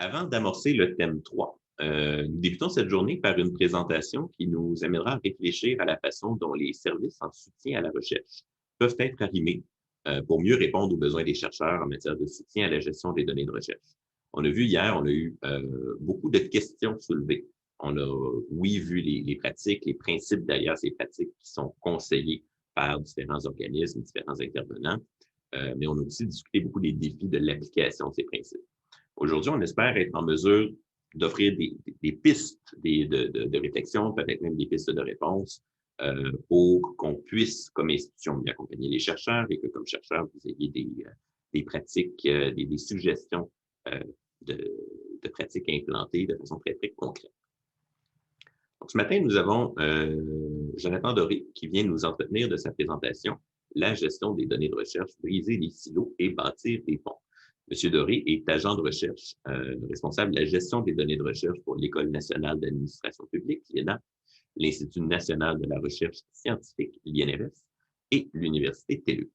Avant d'amorcer le thème 3, nous débutons cette journée par une présentation qui nous amènera à réfléchir à la façon dont les services en soutien à la recherche peuvent être arrimés pour mieux répondre aux besoins des chercheurs en matière de soutien à la gestion des données de recherche. On a vu hier, on a eu beaucoup de questions soulevées. On a, oui, vu les pratiques, les principes derrière ces pratiques qui sont conseillés par différents organismes, différents intervenants, mais on a aussi discuté beaucoup des défis de l'application de ces principes. Aujourd'hui, on espère être en mesure d'offrir des pistes de réflexion, peut-être même des pistes de réponse pour qu'on puisse, comme institution, mieux accompagner les chercheurs et que, comme chercheurs, vous ayez des pratiques, des suggestions euh, de, de pratiques implantées de façon très, très concrète. Donc, ce matin, nous avons Jonathan Doré qui vient nous entretenir de sa présentation « La gestion des données de recherche, briser les silos et bâtir des ponts ». Monsieur Doré est agent de recherche, responsable de la gestion des données de recherche pour l'École nationale d'administration publique, l'INA, l'Institut national de la recherche scientifique, l'INRS, et l'Université TELUC.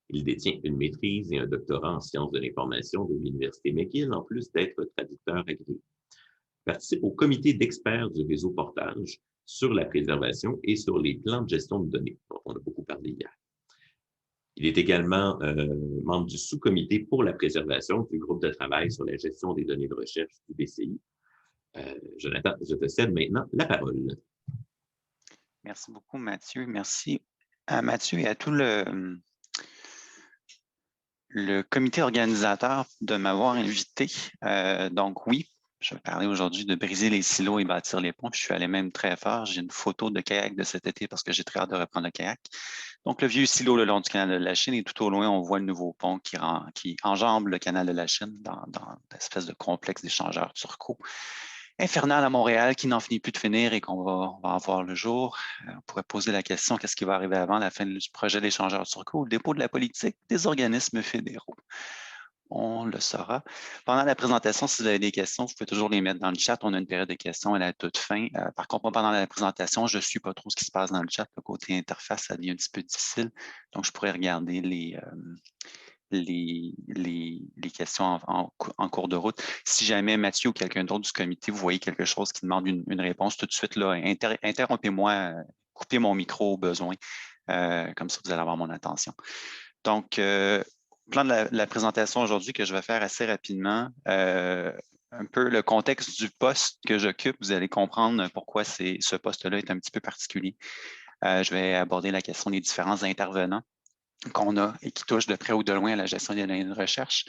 Il détient une maîtrise et un doctorat en sciences de l'information de l'Université McGill, en plus d'être traducteur agréé. Il participe au comité d'experts du réseau Portage sur la préservation et sur les plans de gestion de données, dont on a beaucoup parlé hier. Il est également membre du sous-comité pour la préservation du groupe de travail sur la gestion des données de recherche du BCI. Jonathan, je te cède maintenant la parole. Merci beaucoup, Mathieu. Merci à Mathieu et à tout le comité organisateur de m'avoir invité. Donc oui, je vais parler aujourd'hui de briser les silos et bâtir les ponts. Je suis allé même très fort. J'ai une photo de kayak de cet été parce que j'ai très hâte de reprendre le kayak. Donc, le vieux silo le long du canal de la Chine et tout au loin, on voit le nouveau pont qui enjambe le canal de la Chine dans l'espèce de complexe d'échangeurs turcos infernal à Montréal qui n'en finit plus de finir et qu'on va avoir le jour. On pourrait poser la question, qu'est-ce qui va arriver avant la fin du projet d'échangeurs turcos, le dépôt de la politique des organismes fédéraux? On le saura. Pendant la présentation, si vous avez des questions, vous pouvez toujours les mettre dans le chat. On a une période de questions à la toute fin. Par contre, pendant la présentation, je ne suis pas trop ce qui se passe dans le chat. Le côté interface, ça devient un petit peu difficile. Donc, je pourrais regarder les questions en cours de route. Si jamais Mathieu ou quelqu'un d'autre du comité, vous voyez quelque chose qui demande une réponse, tout de suite, là, interrompez-moi, coupez mon micro au besoin. Comme ça, vous allez avoir mon attention. Donc, plan de la présentation aujourd'hui que je vais faire assez rapidement. Un peu le contexte du poste que j'occupe, vous allez comprendre pourquoi ce poste-là est un petit peu particulier. Je vais aborder la question des différents intervenants qu'on a et qui touchent de près ou de loin à la gestion des données de recherche.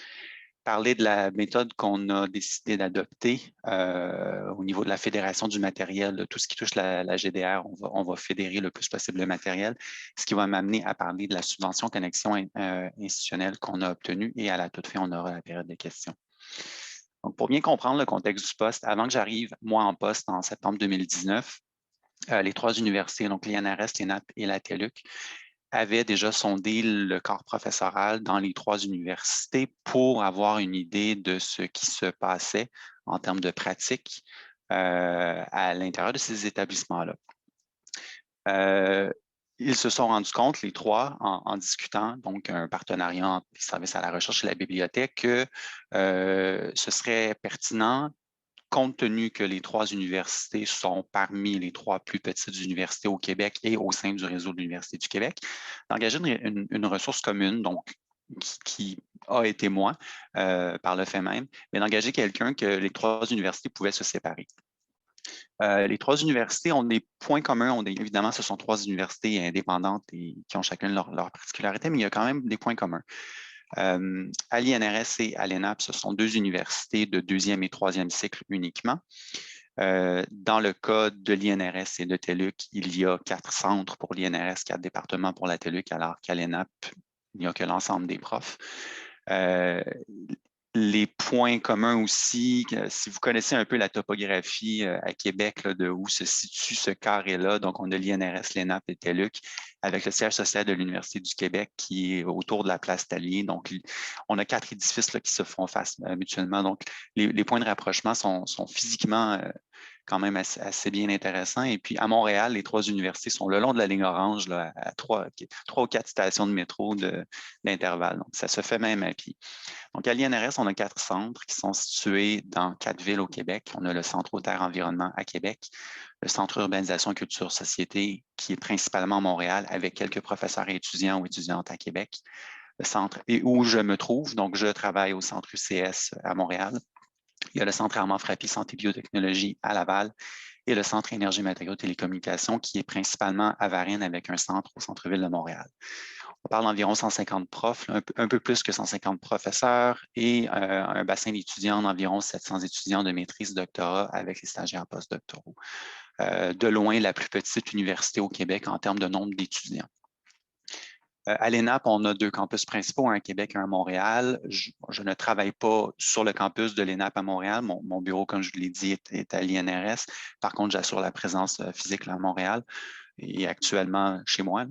Parler de la méthode qu'on a décidé d'adopter au niveau de la fédération du matériel, de tout ce qui touche la GDR, on va fédérer le plus possible le matériel, ce qui va m'amener à parler de la subvention connexion institutionnelle qu'on a obtenue et à la toute fin, on aura la période de questions. Donc, pour bien comprendre le contexte du poste, avant que j'arrive, moi, en poste en septembre 2019, les trois universités, donc l'INRS, l'INAP et la TELUC, avaient déjà sondé le corps professoral dans les trois universités pour avoir une idée de ce qui se passait en termes de pratique à l'intérieur de ces établissements-là. Ils se sont rendus compte, les trois, en discutant, donc un partenariat entre les services à la recherche et la bibliothèque, que ce serait pertinent, compte tenu que les trois universités sont parmi les trois plus petites universités au Québec et au sein du réseau de l'Université du Québec, d'engager une ressource commune, donc qui a été moi par le fait même, mais d'engager quelqu'un que les trois universités pouvaient se séparer. Les trois universités ont des points communs. Évidemment, ce sont trois universités indépendantes et qui ont chacune leur particularité, mais il y a quand même des points communs. À l'INRS et à l'ENAP, ce sont deux universités de deuxième et troisième cycle uniquement. Dans le cas de l'INRS et de TELUC, il y a 4 centres pour l'INRS, 4 départements pour la TELUC, alors qu'à l'ENAP, il n'y a que l'ensemble des profs. Les points communs aussi, si vous connaissez un peu la topographie à Québec, là, de où se situe ce carré-là, donc on a l'INRS, l'ENAP et TELUC, avec le siège social de l'Université du Québec qui est autour de la place Tallier. Donc, on a 4 édifices là, qui se font face mutuellement. Donc, les points de rapprochement sont physiquement quand même assez bien intéressant. Et puis, à Montréal, les 3 universités sont le long de la ligne orange, là, à 3 ou 4 stations de métro d'intervalle. Donc, ça se fait même à pied. Donc, à l'INRS, on a 4 centres qui sont situés dans 4 villes au Québec. On a le Centre Eau-Terre-Environnement à Québec, le Centre Urbanisation Culture Société, qui est principalement à Montréal, avec quelques professeurs et étudiants ou étudiantes à Québec. Le centre et où je me trouve, donc je travaille au Centre UCS à Montréal. Il y a le Centre Armand Frappé Santé Biotechnologie à Laval et le Centre Énergie Matériaux Télécommunications, qui est principalement à Varennes avec un centre au centre-ville de Montréal. On parle d'environ 150 profs, un peu plus que 150 professeurs et un bassin d'étudiants d'environ 700 étudiants de maîtrise doctorat avec les stagiaires postdoctoraux. De loin, la plus petite université au Québec en termes de nombre d'étudiants. À l'ENAP, on a 2 campus principaux, un à Québec et un à Montréal. Je ne travaille pas sur le campus de l'ENAP à Montréal. Mon bureau, comme je l'ai dit, est à l'INRS. Par contre, j'assure la présence physique là, à Montréal et actuellement chez moi.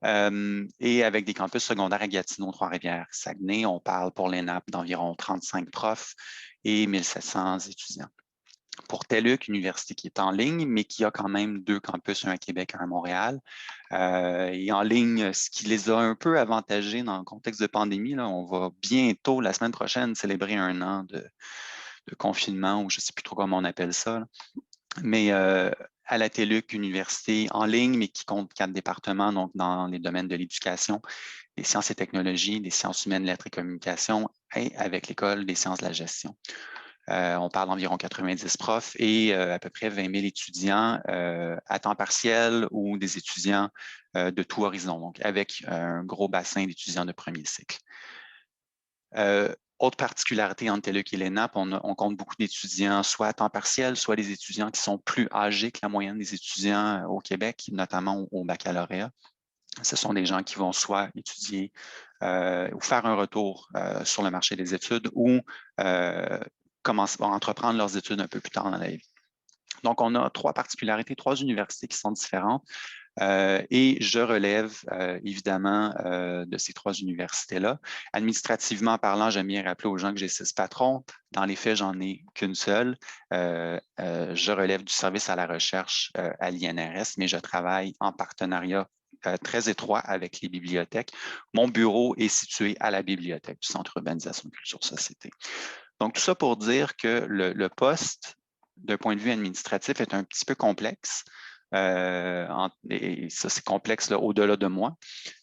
Et avec des campus secondaires à Gatineau, Trois-Rivières, Saguenay, on parle pour l'ENAP d'environ 35 profs et 1700 étudiants. Pour TELUC, université qui est en ligne, mais qui a quand même 2 campus, un à Québec et un à Montréal. Et en ligne, ce qui les a un peu avantagés dans le contexte de pandémie, là, on va bientôt, la semaine prochaine, célébrer 1 an de confinement, ou je ne sais plus trop comment on appelle ça. Là. Mais à la TELUC, université en ligne, mais qui compte 4 départements, donc dans les domaines de l'éducation, des sciences et technologies, des sciences humaines, lettres et communications, et avec l'école des sciences de la gestion. On parle d'environ 90 profs et à peu près 20 000 étudiants à temps partiel ou des étudiants de tout horizon, donc avec un gros bassin d'étudiants de premier cycle. Autre particularité entre TELUC et l'ENAP, on compte beaucoup d'étudiants soit à temps partiel, soit des étudiants qui sont plus âgés que la moyenne des étudiants au Québec, notamment au baccalauréat. Ce sont des gens qui vont soit étudier ou faire un retour sur le marché des études ou vont entreprendre leurs études un peu plus tard dans la vie. Donc, on a 3 particularités, 3 universités qui sont différentes. Et je relève évidemment de ces 3 universités-là. Administrativement parlant, j'aime bien rappeler aux gens que j'ai 6 patrons. Dans les faits, j'en ai qu'une seule. Je relève du service à la recherche à l'INRS, mais je travaille en partenariat très étroit avec les bibliothèques. Mon bureau est situé à la bibliothèque du Centre Urbanisation Culture Société. Donc, tout ça pour dire que le poste, d'un point de vue administratif, est un petit peu complexe. Et ça, c'est complexe au-delà de moi.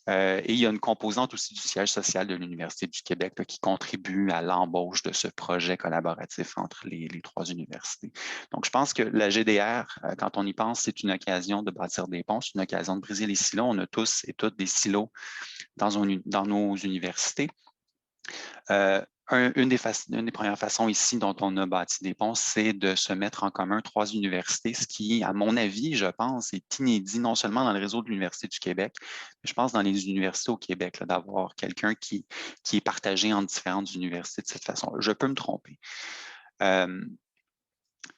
Et il y a une composante aussi du siège social de l'Université du Québec là, qui contribue à l'embauche de ce projet collaboratif entre les 3 universités. Donc, je pense que la GDR, quand on y pense, c'est une occasion de bâtir des ponts, c'est une occasion de briser les silos. On a tous et toutes des silos dans nos universités. Une des premières façons ici dont on a bâti des ponts, c'est de se mettre en commun 3 universités, ce qui, à mon avis, je pense, est inédit non seulement dans le réseau de l'Université du Québec, mais je pense dans les universités au Québec, d'avoir quelqu'un qui est partagé entre différentes universités de cette façon. Je peux me tromper.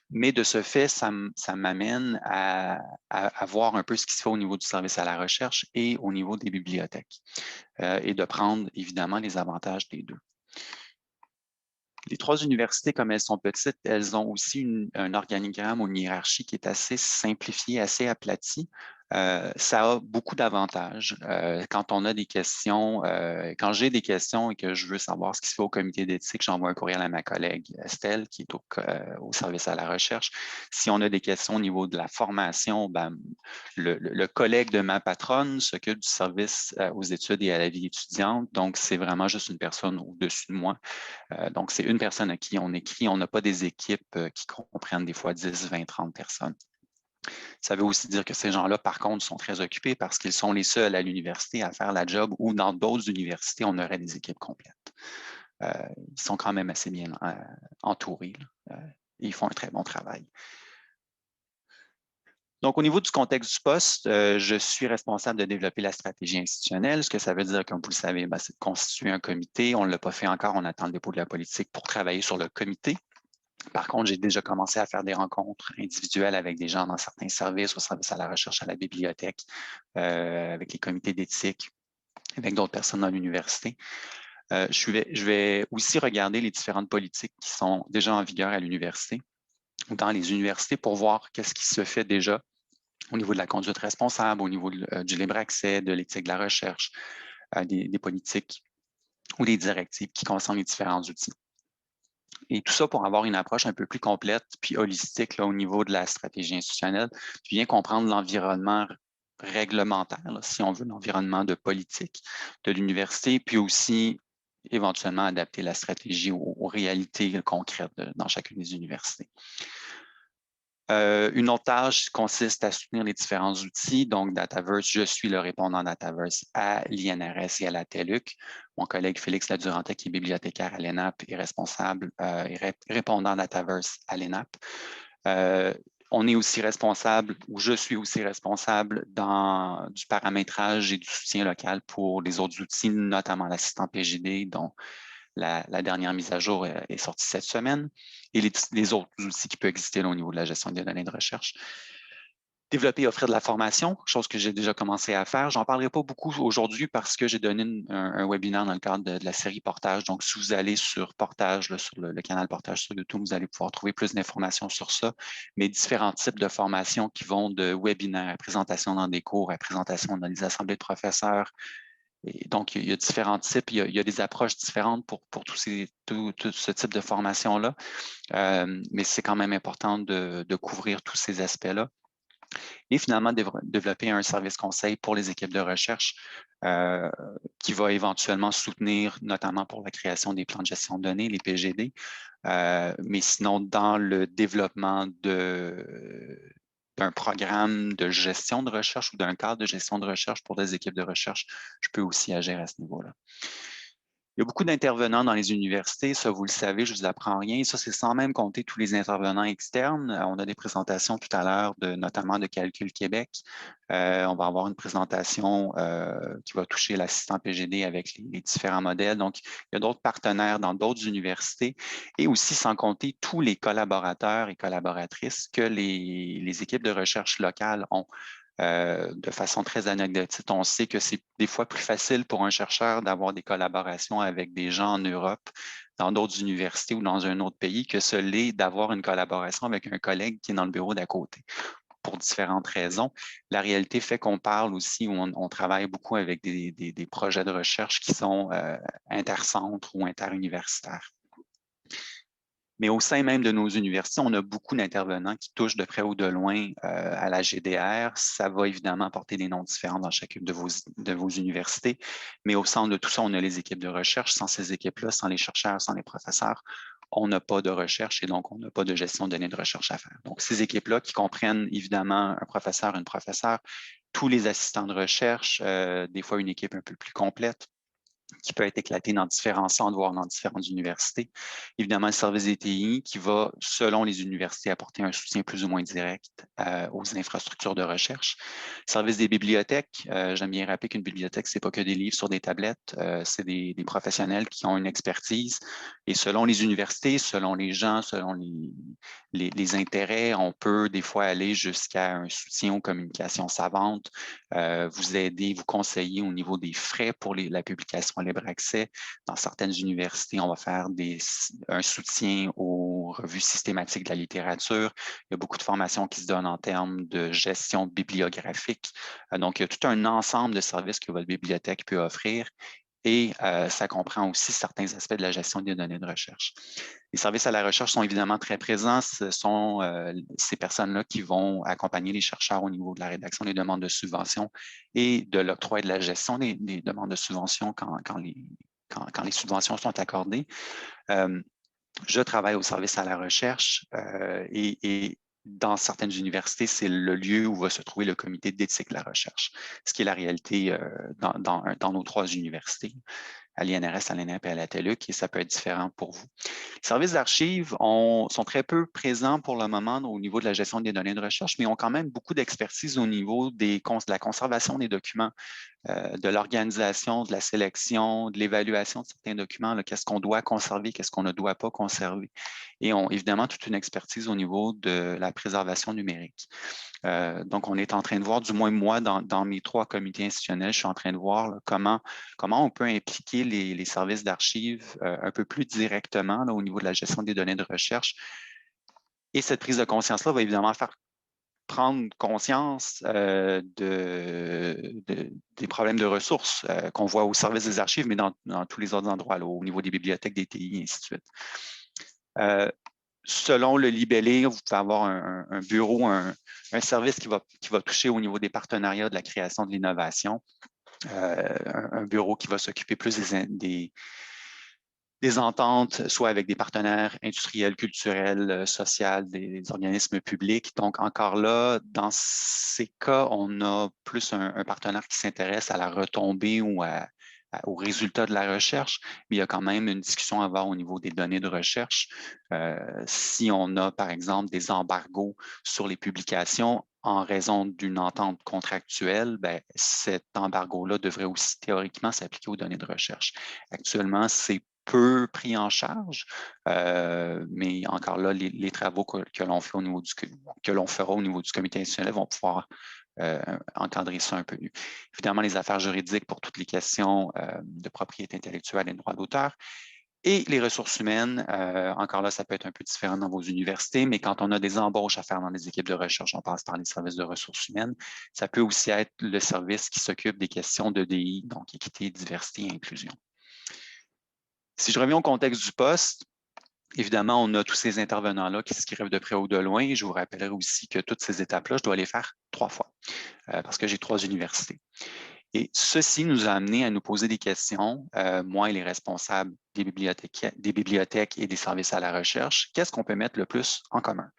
Mais de ce fait, ça m'amène à voir un peu ce qui se fait au niveau du service à la recherche et au niveau des bibliothèques et de prendre évidemment les avantages des deux. Les 3 universités, comme elles sont petites, elles ont aussi un organigramme ou une hiérarchie qui est assez simplifiée, assez aplatie. Ça a beaucoup d'avantages. Quand on a des questions, quand j'ai des questions et que je veux savoir ce qui se fait au comité d'éthique, j'envoie un courriel à ma collègue Estelle, qui est au service à la recherche. Si on a des questions au niveau de la formation, ben, le collègue de ma patronne s'occupe du service aux études et à la vie étudiante. Donc, c'est vraiment juste une personne au-dessus de moi. Donc, c'est une personne à qui on écrit. On n'a pas des équipes qui comprennent des fois 10, 20, 30 personnes. Ça veut aussi dire que ces gens-là, par contre, sont très occupés parce qu'ils sont les seuls à l'université à faire la job ou dans d'autres universités, on aurait des équipes complètes. Ils sont quand même assez bien entourés. Ils font un très bon travail. Donc, au niveau du contexte du poste, je suis responsable de développer la stratégie institutionnelle. Ce que ça veut dire, comme vous le savez, c'est de constituer un comité. On ne l'a pas fait encore, on attend le dépôt de la politique pour travailler sur le comité. Par contre, j'ai déjà commencé à faire des rencontres individuelles avec des gens dans certains services, au service à la recherche à la bibliothèque, avec les comités d'éthique, avec d'autres personnes dans l'université. Je vais aussi regarder les différentes politiques qui sont déjà en vigueur à l'université dans les universités pour voir qu'est-ce qui se fait déjà au niveau de la conduite responsable, au niveau du libre accès, de l'éthique de la recherche, des politiques ou des directives qui concernent les différents outils. Et tout ça pour avoir une approche un peu plus complète puis holistique là, au niveau de la stratégie institutionnelle, puis bien comprendre l'environnement réglementaire, là, si on veut, l'environnement de politique de l'université, puis aussi éventuellement adapter la stratégie aux réalités concrètes dans chacune des universités. Une autre tâche consiste à soutenir les différents outils. Donc, Dataverse, je suis le répondant Dataverse à l'INRS et à la TELUC. Mon collègue Félix Ladurantais, qui est bibliothécaire à l'ENAP, est responsable et répondant Dataverse à l'ENAP. On est aussi responsable, ou je suis aussi responsable du paramétrage et du soutien local pour les autres outils, notamment l'assistant PGD, dont la dernière mise à jour est sortie cette semaine, et les autres outils qui peuvent exister là, au niveau de la gestion des données de recherche. Développer et offrir de la formation, chose que j'ai déjà commencé à faire. J'en parlerai pas beaucoup aujourd'hui parce que j'ai donné un webinaire dans le cadre de la série Portage. Donc, si vous allez sur Portage, là, sur le canal Portage sur YouTube, vous allez pouvoir trouver plus d'informations sur ça. Mais différents types de formations qui vont de webinaires à présentation dans des cours, à présentation dans les assemblées de professeurs. Et donc, il y a différents types, il y a des approches différentes pour tout ce type de formation-là. Mais c'est quand même important de couvrir tous ces aspects-là. Et finalement, développer un service conseil pour les équipes de recherche qui va éventuellement soutenir, notamment pour la création des plans de gestion de données, les PGD, mais sinon dans le développement d'un programme de gestion de recherche ou d'un cadre de gestion de recherche pour des équipes de recherche, je peux aussi agir à ce niveau-là. Il y a beaucoup d'intervenants dans les universités, ça vous le savez, je ne vous apprends rien. Ça, c'est sans même compter tous les intervenants externes. On a des présentations tout à l'heure, notamment de Calcul Québec. On va avoir une présentation qui va toucher l'assistant PGD avec les différents modèles. Donc, il y a d'autres partenaires dans d'autres universités et aussi sans compter tous les collaborateurs et collaboratrices que les équipes de recherche locales ont. De façon très anecdotique, on sait que c'est des fois plus facile pour un chercheur d'avoir des collaborations avec des gens en Europe, dans d'autres universités ou dans un autre pays, que ce l'est d'avoir une collaboration avec un collègue qui est dans le bureau d'à côté, pour différentes raisons. La réalité fait qu'on parle aussi, on travaille beaucoup avec des projets de recherche qui sont intercentres ou interuniversitaires. Mais au sein même de nos universités, on a beaucoup d'intervenants qui touchent de près ou de loin à la GDR. Ça va évidemment apporter des noms différents dans chacune de vos universités. Mais au centre de tout ça, on a les équipes de recherche. Sans ces équipes-là, sans les chercheurs, sans les professeurs, on n'a pas de recherche et donc on n'a pas de gestion de données de recherche à faire. Donc, ces équipes-là qui comprennent évidemment un professeur, une professeure, tous les assistants de recherche, des fois une équipe un peu plus complète, qui peut être éclaté dans différents centres, voire dans différentes universités. Évidemment, le service des TI qui va, selon les universités, apporter un soutien plus ou moins direct aux infrastructures de recherche. Service des bibliothèques, j'aime bien rappeler qu'une bibliothèque, ce n'est pas que des livres sur des tablettes, c'est des professionnels qui ont une expertise. Et selon les universités, selon les gens, selon les intérêts, on peut des fois aller jusqu'à un soutien aux communications savantes, vous aider, vous conseiller au niveau des frais pour la publication libre accès. Dans certaines universités, on va faire un soutien aux revues systématiques de la littérature. Il y a beaucoup de formations qui se donnent en termes de gestion bibliographique. Donc, il y a tout un ensemble de services que votre bibliothèque peut offrir. Et ça comprend aussi certains aspects de la gestion des données de recherche. Les services à la recherche sont évidemment très présents. Ce sont ces personnes-là qui vont accompagner les chercheurs au niveau de la rédaction des demandes de subvention et de l'octroi et de la gestion des demandes de subvention quand les subventions sont accordées. Je travaille au service à la recherche et dans certaines universités, c'est le lieu où va se trouver le comité d'éthique de la recherche, ce qui est la réalité dans nos 3 universités, à l'INRS, à l'ENAP et à la TELUC, et ça peut être différent pour vous. Les services d'archives sont très peu présents pour le moment au niveau de la gestion des données de recherche, mais ont quand même beaucoup d'expertise au niveau de la conservation des documents, de l'organisation, de la sélection, de l'évaluation de certains documents, qu'est-ce qu'on doit conserver, qu'est-ce qu'on ne doit pas conserver. Et ont évidemment toute une expertise au niveau de la préservation numérique. Donc, on est en train de voir, du moins moi, dans mes 3 comités institutionnels, je suis en train de voir là, comment on peut impliquer les services d'archives un peu plus directement là, au niveau de la gestion des données de recherche. Et cette prise de conscience-là va évidemment faire prendre conscience des problèmes de ressources qu'on voit au service des archives, mais dans tous les autres endroits, là, au niveau des bibliothèques, des TI, et ainsi de suite. Selon le libellé, vous pouvez avoir un bureau, un service qui va toucher au niveau des partenariats, de la création, de l'innovation, un bureau qui va s'occuper plus des ententes, soit avec des partenaires industriels, culturels, sociaux, des organismes publics. Donc, encore là, dans ces cas, on a plus un partenaire qui s'intéresse à la retombée ou aux résultats de la recherche, mais il y a quand même une discussion à avoir au niveau des données de recherche. Si on a, par exemple, des embargos sur les publications en raison d'une entente contractuelle, ben, cet embargo-là devrait aussi théoriquement s'appliquer aux données de recherche. Actuellement, c'est peu pris en charge, mais encore là, les travaux que l'on fait que l'on fera au niveau du comité institutionnel vont pouvoir encadrer ça un peu mieux. Évidemment, les affaires juridiques pour toutes les questions de propriété intellectuelle et de droit d'auteur. Et les ressources humaines, encore là, ça peut être un peu différent dans vos universités, mais quand on a des embauches à faire dans les équipes de recherche, on passe par les services de ressources humaines. Ça peut aussi être le service qui s'occupe des questions d'EDI, donc équité, diversité et inclusion. Si je reviens au contexte du poste, évidemment, on a tous ces intervenants-là qui s'inscrivent de près ou de loin. Je vous rappellerai aussi que toutes ces étapes-là, je dois les faire 3 fois parce que j'ai 3 universités. Et ceci nous a amené à nous poser des questions, moi et les responsables des bibliothèques et des services à la recherche. Qu'est-ce qu'on peut mettre le plus en commun?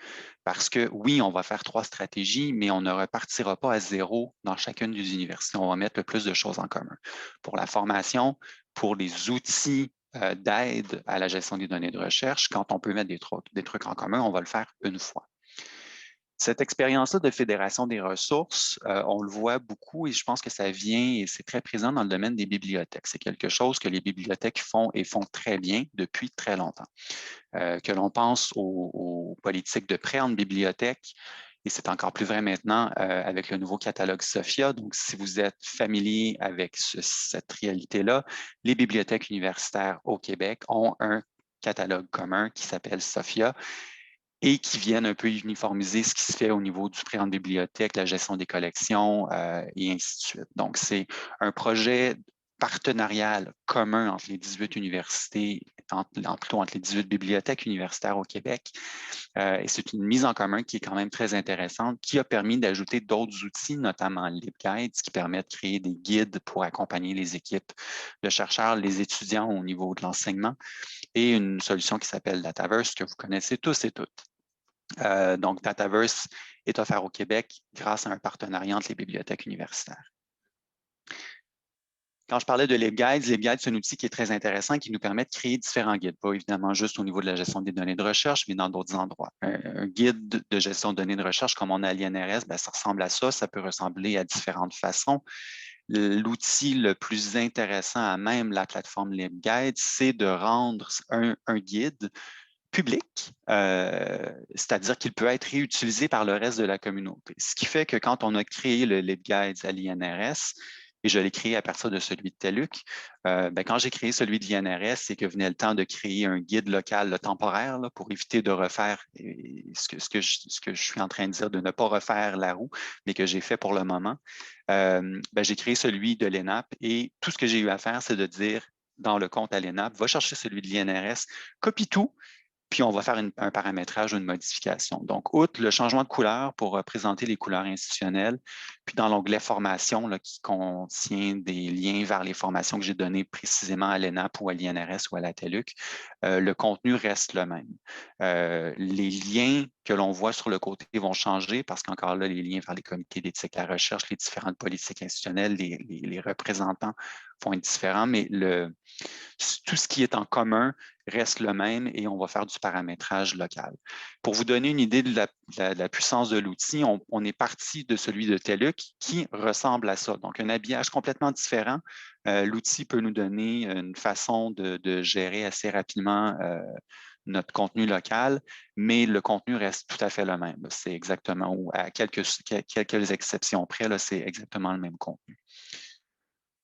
Parce que oui, on va faire 3 stratégies, mais on ne repartira pas à zéro dans chacune des universités. On va mettre le plus de choses en commun. Pour la formation, pour les outils d'aide à la gestion des données de recherche, quand on peut mettre des trucs en commun, on va le faire une fois. Cette expérience-là de fédération des ressources, on le voit beaucoup et je pense que ça vient et c'est très présent dans le domaine des bibliothèques. C'est quelque chose que les bibliothèques font et font très bien depuis très longtemps. Que l'on pense aux politiques de prêt en bibliothèque, et c'est encore plus vrai maintenant avec le nouveau catalogue SOFIA. Donc, si vous êtes familier avec cette réalité-là, les bibliothèques universitaires au Québec ont un catalogue commun qui s'appelle SOFIA et qui viennent un peu uniformiser ce qui se fait au niveau du prêt en bibliothèque, la gestion des collections et ainsi de suite. Donc, c'est un projet partenarial commun entre les 18 universités, plutôt entre les 18 bibliothèques universitaires au Québec. Et c'est une mise en commun qui est quand même très intéressante, qui a permis d'ajouter d'autres outils, notamment LibGuides, qui permet de créer des guides pour accompagner les équipes de chercheurs, les étudiants au niveau de l'enseignement, et une solution qui s'appelle Dataverse, que vous connaissez tous et toutes. Donc, Dataverse est offert au Québec grâce à un partenariat entre les bibliothèques universitaires. Quand je parlais de LibGuides, c'est un outil qui est très intéressant qui nous permet de créer différents guides, pas évidemment juste au niveau de la gestion des données de recherche, mais dans d'autres endroits. Un guide de gestion de données de recherche comme on a à l'INRS, ça ressemble à ça peut ressembler à différentes façons. L'outil le plus intéressant à même la plateforme LibGuide, c'est de rendre un guide public, c'est-à-dire qu'il peut être réutilisé par le reste de la communauté. Ce qui fait que quand on a créé le LibGuides à l'INRS, et je l'ai créé à partir de celui de TELUC, quand j'ai créé celui de l'INRS, c'est que venait le temps de créer un guide local temporaire là, pour éviter de refaire ce que je suis en train de dire, de ne pas refaire la roue, mais que j'ai fait pour le moment. J'ai créé celui de l'ENAP et tout ce que j'ai eu à faire, c'est de dire dans le compte à l'ENAP, va chercher celui de l'INRS, copie tout, puis on va faire un paramétrage ou une modification. Donc, outre le changement de couleur pour représenter les couleurs institutionnelles, puis dans l'onglet formation là, qui contient des liens vers les formations que j'ai données précisément à l'ENAP ou à l'INRS ou à la TELUC, le contenu reste le même. Les liens que l'on voit sur le côté vont changer parce qu'encore là, les liens vers les comités d'éthique à la recherche, les différentes politiques institutionnelles, les représentants vont être différents, mais tout ce qui est en commun reste le même et on va faire du paramétrage local. Pour vous donner une idée de la puissance de l'outil, on est parti de celui de TELUC qui ressemble à ça. Donc, un habillage complètement différent. L'outil peut nous donner une façon de gérer assez rapidement notre contenu local, mais le contenu reste tout à fait le même. C'est exactement, ou à quelques exceptions près, c'est exactement le même contenu.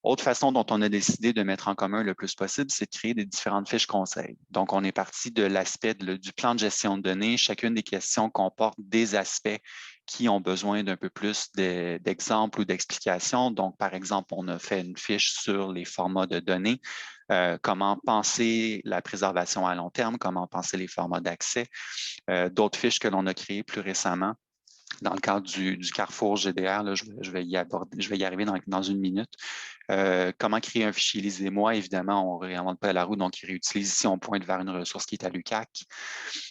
Autre façon dont on a décidé de mettre en commun le plus possible, c'est de créer des différentes fiches conseils. Donc, on est parti de l'aspect du plan de gestion de données. Chacune des questions comporte des aspects qui ont besoin d'un peu plus d'exemples ou d'explications. Donc, par exemple, on a fait une fiche sur les formats de données, comment penser la préservation à long terme, comment penser les formats d'accès, d'autres fiches que l'on a créées plus récemment. Dans le cadre du Carrefour GDR, là, je vais y arriver dans une minute. Comment créer un fichier lisez-moi? Évidemment, on ne réinvente pas la roue, donc il réutilise ici, on pointe vers une ressource qui est à l'UQAC.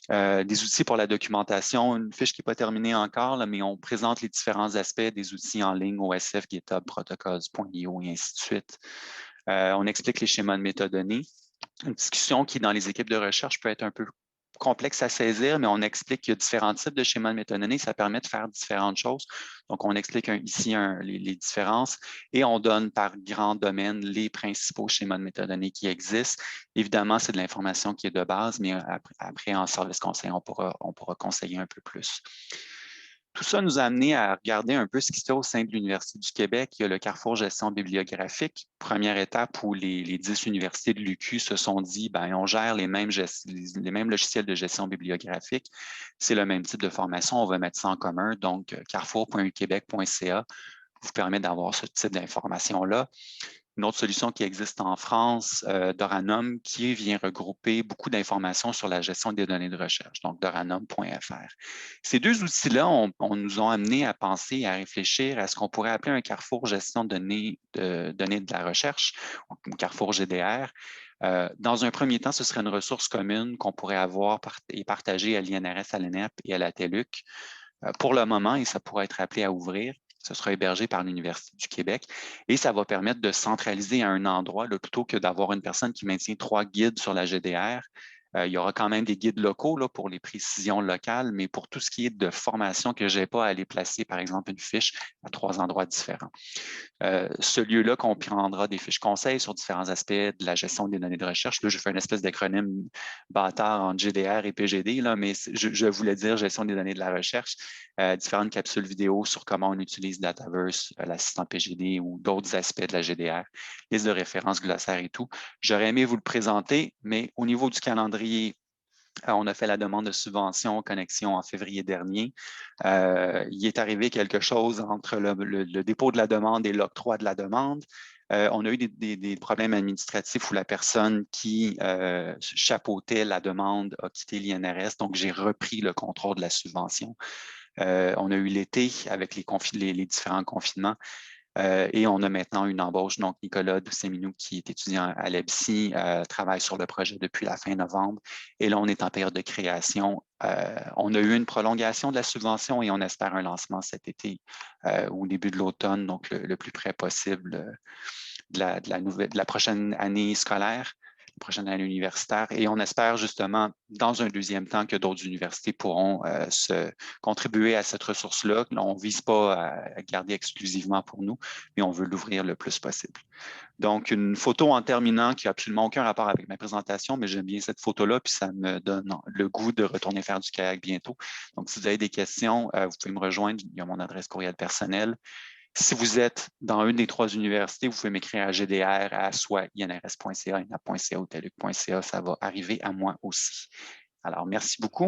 Des outils pour la documentation, une fiche qui n'est pas terminée encore, là, mais on présente les différents aspects des outils en ligne, OSF, GitHub, Protocols.io et ainsi de suite. On explique les schémas de métadonnées. Une discussion qui, dans les équipes de recherche, peut être un peu complexe à saisir, mais on explique qu'il y a différents types de schémas de métadonnées. Ça permet de faire différentes choses. Donc, on explique ici les différences et on donne par grand domaine les principaux schémas de métadonnées qui existent. Évidemment, c'est de l'information qui est de base, mais après, en service conseil, on pourra conseiller un peu plus. Tout ça nous a amené à regarder un peu ce qui se fait au sein de l'Université du Québec. Il y a le Carrefour Gestion bibliographique, première étape où les 10 universités de l'UQ se sont dit, ben, on gère les mêmes logiciels de gestion bibliographique. C'est le même type de formation, on va mettre ça en commun. Donc, carrefour.uquebec.ca vous permet d'avoir ce type d'information-là. Une autre solution qui existe en France, Doranum, qui vient regrouper beaucoup d'informations sur la gestion des données de recherche, donc doranum.fr. Ces deux outils-là nous ont amené à penser, à réfléchir à ce qu'on pourrait appeler un carrefour gestion de données de la recherche, ou carrefour GDR. Dans un premier temps, ce serait une ressource commune qu'on pourrait avoir et partager à l'INRS, à l'ENEP et à la TELUC. Pour le moment, et ça pourrait être appelé à ouvrir. Ce sera hébergé par l'Université du Québec et ça va permettre de centraliser à un endroit là, plutôt que d'avoir une personne qui maintient 3 guides sur la GDR. Il y aura quand même des guides locaux là, pour les précisions locales, mais pour tout ce qui est de formation que je n'ai pas à aller placer, par exemple, une fiche à 3 endroits différents. Ce lieu-là comprendra des fiches conseils sur différents aspects de la gestion des données de recherche. Là, je fais une espèce d'acronyme bâtard entre GDR et PGD, là, mais je voulais dire gestion des données de la recherche. Différentes capsules vidéo sur comment on utilise Dataverse, l'assistant PGD ou d'autres aspects de la GDR, liste de références, glossaire et tout. J'aurais aimé vous le présenter, mais au niveau du calendrier, on a fait la demande de subvention connexion en février dernier. Il est arrivé quelque chose entre le dépôt de la demande et l'octroi de la demande. On a eu des problèmes administratifs où la personne qui chapeautait la demande a quitté l'INRS, donc j'ai repris le contrôle de la subvention. On a eu l'été avec les différents confinements. Et on a maintenant une embauche. Donc, Nicolas Douceminou, qui est étudiant à l'EBSI, travaille sur le projet depuis la fin novembre. Et là, on est en période de création. On a eu une prolongation de la subvention et on espère un lancement cet été au début de l'automne, donc le plus près possible de la prochaine année scolaire, la prochaine année universitaire. Et on espère justement, dans un deuxième temps, que d'autres universités pourront se contribuer à cette ressource-là. On ne vise pas à garder exclusivement pour nous, mais on veut l'ouvrir le plus possible. Donc, une photo en terminant qui n'a absolument aucun rapport avec ma présentation, mais j'aime bien cette photo-là, puis ça me donne le goût de retourner faire du kayak bientôt. Donc, si vous avez des questions, vous pouvez me rejoindre. Il y a mon adresse courriel personnelle. Si vous êtes dans une des 3 universités, vous pouvez m'écrire à GDR, à soit inrs.ca, inap.ca ou teluc.ca. Ça va arriver à moi aussi. Alors, merci beaucoup.